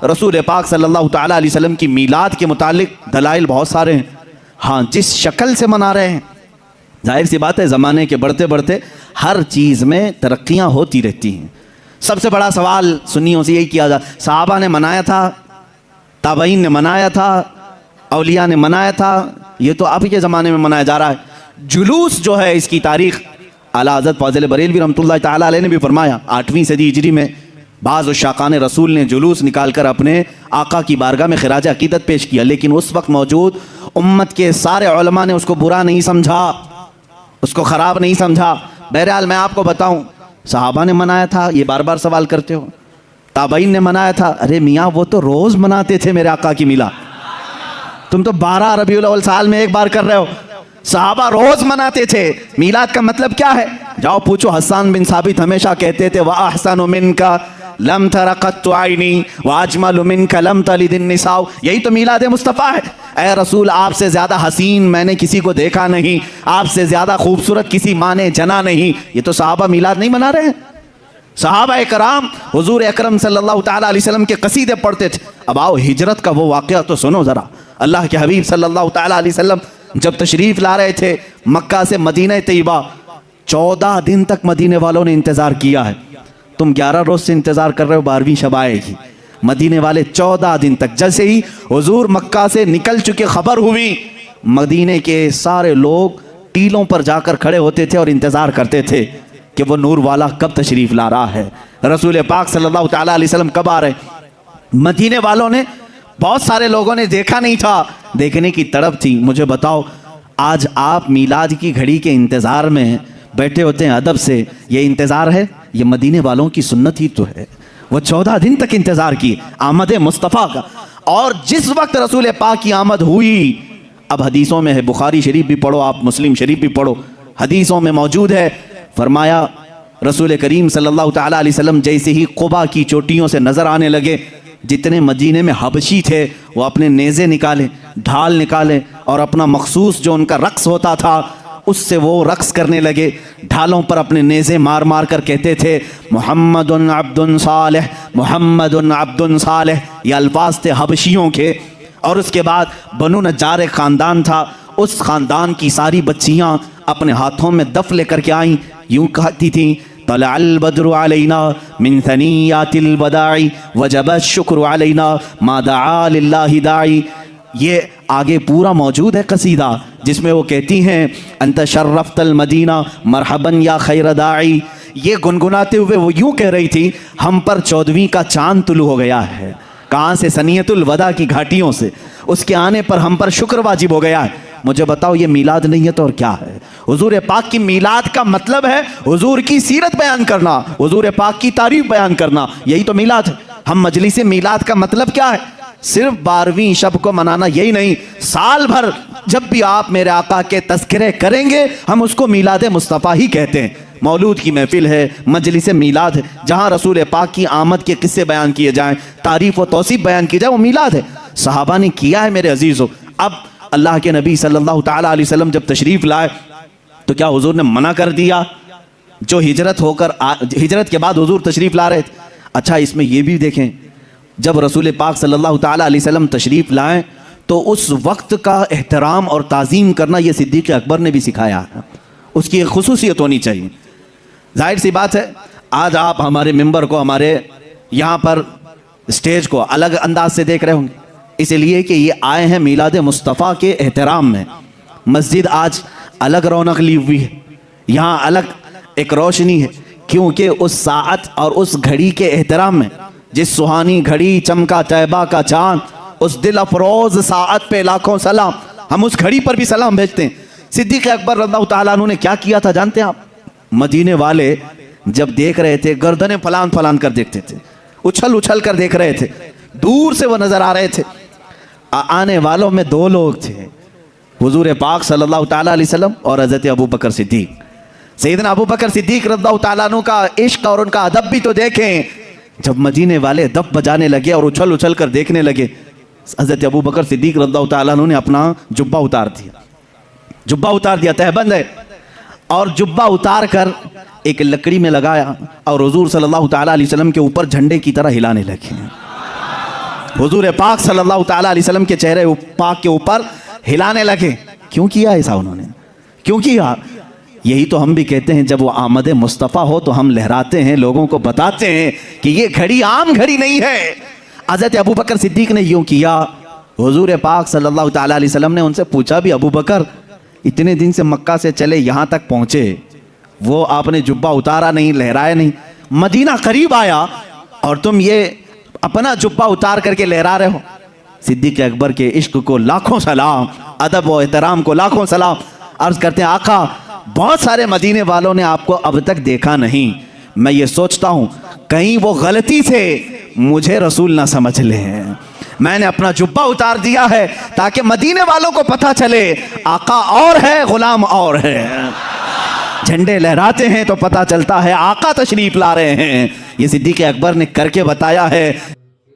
रसूल पाक सल्लल्लाहु ताला अलैहि वसल्लम की मीलाद के मुतालिक दलाइल बहुत सारे हैं। हाँ, जिस शक्ल से मना रहे हैं, जाहिर सी बात है ज़माने के बढ़ते बढ़ते हर चीज़ में तरक्कियाँ होती रहती हैं। सबसे बड़ा सवाल सुन्नियों से यही किया जाता, सहाबा ने मनाया था, ताबईन ने मनाया था, औलिया ने मनाया था, ये तो अब के ज़माने में मनाया जा रहा है। जुलूस जो है इसकी तारीख़ आला हज़रत फ़ाज़िल बरेलवी रहमतुल्लाह ताला अलैह ने भी फरमाया। 8वीं सदी हिजरी में बाज़ शाकान रसूल ने जुलूस निकाल कर अपने आका की बारगाह में खिराज अकीदत पेश किया, लेकिन उस वक्त मौजूद उम्मत के सारे उलमा ने उसको बुरा नहीं समझा, उसको ख़राब नहीं समझा। बहरहाल मैं आपको बताऊं, सहाबा ने मनाया था, ये बार बार सवाल करते हो। ताबईन ने मनाया था, अरे मियाँ वो तो रोज़ मनाते थे मेरे आका की मिला, तुम तो 12 रबीउल अव्वल साल में एक बार कर रहे हो। सहाबा रोज मनाते थे। मीलाद का मतलब क्या है? जाओ पूछो, हसन बिन साबित हमेशा कहते थे, व अहसनु मिनका लम तरा कत्तु आइनी व अजमलु मिनका लम तलिदिन निसाउ। यही तो मीलाद मुस्तफ़ा है। ऐ रसूल, आपसे ज़्यादा हसीन मैंने किसी को देखा नहीं, आपसे ज़्यादा खूबसूरत किसी माँ ने जना नहीं। ये तो सहाबा मीलाद नहीं मना रहे हैं। सहाबा कराम हुजूर अकरम सल्लल्लाहु ताला अलैहि वसल्लम के कसीदे पढ़ते थे। अब आओ हिजरत का वो वाक़या तो सुनो ज़रा। अल्लाह के हबीब सल्लल्लाहु ताला अलैहि वसल्लम जब तशरीफ़ ला रहे थे मक्का से मदीना तैयबा, 14 दिन तक मदीने वालों ने इंतज़ार किया है। तुम 11 रोज़ से इंतज़ार कर रहे हो 12वीं शब आएगी। मदीने वाले 14 दिन तक, जैसे ही हुजूर मक्का से निकल चुके खबर हुई, मदीने के सारे लोग टीलों पर जाकर खड़े होते थे और इंतज़ार करते थे कि वो नूर वाला कब तशरीफ़ ला रहा है, रसूल पाक सल्लल्लाहु ताला अलैहि वसल्लम कब आ रहे। मदीने वालों ने, बहुत सारे लोगों ने देखा नहीं था, देखने की तड़प थी। मुझे बताओ, आज आप मीलाद की घड़ी के इंतज़ार में बैठे होते हैं अदब से, ये इंतज़ार है? ये मदीने वालों की सुन्नत ही तो है। वो 14 दिन तक इंतज़ार की आमद मुस्तफ़ा का। और जिस वक्त रसूल पाक की आमद हुई, अब हदीसों में है, बुखारी शरीफ भी पढ़ो आप, मुस्लिम शरीफ भी पढ़ो, हदीसों में मौजूद है, फरमाया रसूल करीम सल्लल्लाहु ताला अलैहि वसल्लम जैसे ही क़ुबा की चोटियों से नज़र आने लगे, जितने मदीने में हबशी थे वो अपने नेज़े निकाले, ढाल निकाले और अपना मखसूस जो उनका रक्स होता था उससे वो रक्स करने लगे। ढालों पर अपने नेज़े मार मार कर कहते थे, मुहम्मदुन अब्दुन सालेह, मुहम्मदुन अब्दुन सालेह। ये अल्फाज थे हबशियों के। और उसके बाद बनु नज्जार एक ख़ानदान था, उस ख़ानदान की सारी बच्चियाँ अपने हाथों में दफ लेकर के आईं, यूँ कहती थी, तलअल बद्रु अलैना मिन सनियातिल वदाई वजब शुक्र अलैना मा दआ लिल्लाहि दाई। ये आगे पूरा मौजूद है कसीदा, जिसमें वो कहती हैं, अंत शर्रफ्तल मदीना मरहबन या खैर दाई। ये गुनगुनाते हुए वो यूँ कह रही थी, हम पर 14वीं का चांद तुलू हो गया है। कहाँ से? सनियतुल वदा की घाटियों से। उसके आने पर हम पर शुक्र वाजिब हो गया है। मुझे बताओ, ये मीलाद नहीं है तो और क्या है? हुजूर पाक की मीलाद का मतलब है हुजूर की सीरत बयान करना, हुजूर पाक की तारीफ बयान करना, यही तो मीलाद है। हम मजलिस मीलाद का मतलब क्या है? सिर्फ 12वीं शब को मनाना यही नहीं, साल भर जब भी आप मेरे आका के तज़किरे करेंगे हम उसको मीलाद मुस्तफ़ा ही कहते हैं। मौलूद की महफिल है, मजलिस मीलाद है, जहाँ रसूल पाक की आमद के किस्से बयान किए जाएँ, तारीफ़ व तौसीफ़ बयान की जाए, वो मीलाद है। सहाबा ने किया है मेरे अजीज़ों। अब अल्लाह के नबी सल्लल्लाहु ताला अलैहि वसल्लम जब तशरीफ़ लाए तो क्या हुजूर ने मना कर दिया? जो हिजरत के बाद हुजूर तशरीफ़ ला रहे थे। अच्छा, इसमें ये भी देखें, जब रसूल पाक सल्लल्लाहु ताला अलैहि वसल्लम तशरीफ़ लाएँ तो उस वक्त का एहतराम और ताज़ीम करना ये सिद्दीक़ अकबर ने भी सिखाया है। उसकी एक खुसूसियत होनी चाहिए। जाहिर सी बात है, आज आप हमारे मेंबर को, हमारे यहाँ पर स्टेज को अलग अंदाज से देख रहे होंगे, इसलिए कि ये आए हैं मीलाद मुस्तफ़ा के एहतराम में। मस्जिद आज अलग रौनक ली हुई है, यहाँ अलग एक रोशनी है, क्योंकि उस साअत और उस घड़ी के एहतराम में, जिस सुहानी घड़ी चमका तैबा का चांद, उस दिल अफरोज साअत पे लाखों सलाम। हम उस घड़ी पर भी सलाम भेजते हैं। सिद्दीक़ अकबर रज़ियल्लाहु ताला अन्हु ने क्या किया था जानते हैं आप? मदीने वाले जब देख रहे थे, गर्दनें फलान फलान कर देखते थे, उछल उछल कर देख रहे थे, दूर से वो नजर आ रहे थे। आने वालों में 2 लोग थे, हुजूर पाक सल्लल्लाहु ताला अलैहि वसल्लम और हज़रत अबू बकर सिद्दीक। सैयदना अबू बकर सिद्दीक रज़ियल्लाहु ताला अन्हु का इश्क और उनका अदब भी तो देखें। जब मदीने वाले दफ बजाने लगे और उछल उछल कर देखने लगे, हज़रत अबू बकर सिद्दीक रज़ियल्लाहु ताला अन्हु ने अपना जुब्बा उतार दिया। जुब्बा उतार दिया, तहबंद है, और जुब्बा उतार कर एक लकड़ी में लगाया और हुजूर सल्लल्लाहु ताला अलैहि वसल्लम के ऊपर झंडे की तरह हिलाने लगे। हुजूर पाक सल्लल्लाहु ताला अलैहि वसल्लम के चेहरे पाक के ऊपर हिलाने लगे। क्यों किया ऐसा उन्होंने, क्यों किया? यही तो हम भी कहते हैं, जब वो आमद मुस्तफ़ा हो तो हम लहराते हैं, लोगों को बताते हैं कि ये घड़ी आम घड़ी नहीं है। हज़रत अबू बकर सिद्दीक ने यूँ किया। हुजूर पाक सल्लल्लाहु ताला अलैहि वसल्लम ने उनसे पूछा भी, अबू बकर इतने दिन से मक्का से चले यहाँ तक पहुँचे, वो आपने जुब्बा उतारा नहीं, लहराया नहीं, मदीना करीब आया और तुम ये अपना जुब्बा उतार करके लहरा रहे हो। सिद्दीक अकबर के इश्क को लाखों सलाम, अदब व एहतराम को लाखों सलाम। अर्ज़ करते हैं, आका बहुत सारे मदीने वालों ने आपको अब तक देखा नहीं, मैं ये सोचता हूँ कहीं वो गलती से मुझे रसूल ना समझ लें। मैंने अपना जुब्बा उतार दिया है ताकि मदीने वालों को पता चले आका और है, गुलाम और है। झंडे लहराते हैं तो पता चलता है आका तशरीफ ला रहे हैं। ये सिद्दीक अकबर ने करके बताया है,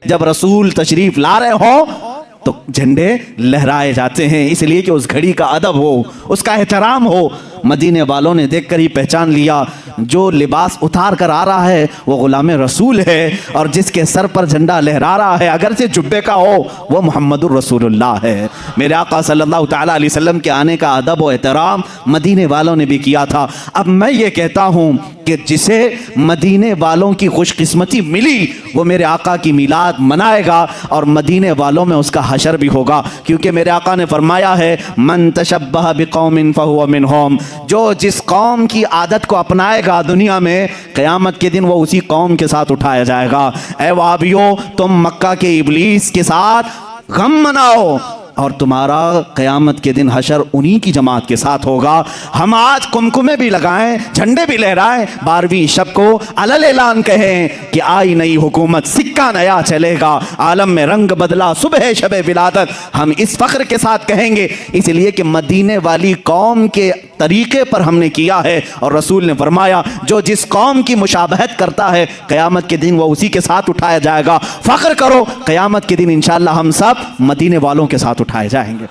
जब रसूल तशरीफ ला रहे हो तो झंडे लहराए जाते हैं, इसलिए कि उस घड़ी का अदब हो, उसका एहतराम हो। मदीने वालों ने देखकर ही पहचान लिया, जो लिबास उतार कर आ रहा है वो गुलाम रसूल है, और जिसके सर पर झंडा लहरा रहा है अगर से जुब्बे का हो वो मोहम्मदुर रसूलुल्लाह है। मेरे आका सल्लल्लाहु ताला अलैहि वसल्लम के आने का अदब और एहतराम मदीने वालों ने भी किया था। अब मैं ये कहता हूँ कि जिसे मदीने वालों की खुशकिस्मती मिली वो मेरे आका की मीलाद मनाएगा और मदीने वालों में उसका हशर भी होगा, क्योंकि मेरे आका ने फरमाया है, मन तशब्बह बिकौमिन फहुव मिनहुम, जो जिस कौम की आदत को अपनाएगा दुनिया में, क़यामत के दिन वो उसी कौम के साथ उठाया जाएगा। ऐ वहाबियों, तुम मक्का के इब्लीस के साथ गम मनाओ और तुम्हारा क़यामत के दिन हशर उन्हीं की जमात के साथ होगा। हम आज कुमकुमे भी लगाएं, झंडे भी लहराएं, 12वीं शब को अलल ऐलान कहें कि आई नई हुकूमत, सिक्का नया चलेगा, आलम में रंग बदला, सुबह शबे विलादत, हम इस फ़ख्र के साथ कहेंगे, इसलिए कि मदीने वाली कौम के तरीक़े पर हमने किया है। और रसूल ने फरमाया, जो जिस कौम की मुशाबहत करता है क़यामत के दिन वो उसी के साथ उठाया जाएगा। फ़ख्र करो, क़यामत के दिन इंशाअल्लाह हम सब मदीने वालों के साथ उठाए जाएंगे।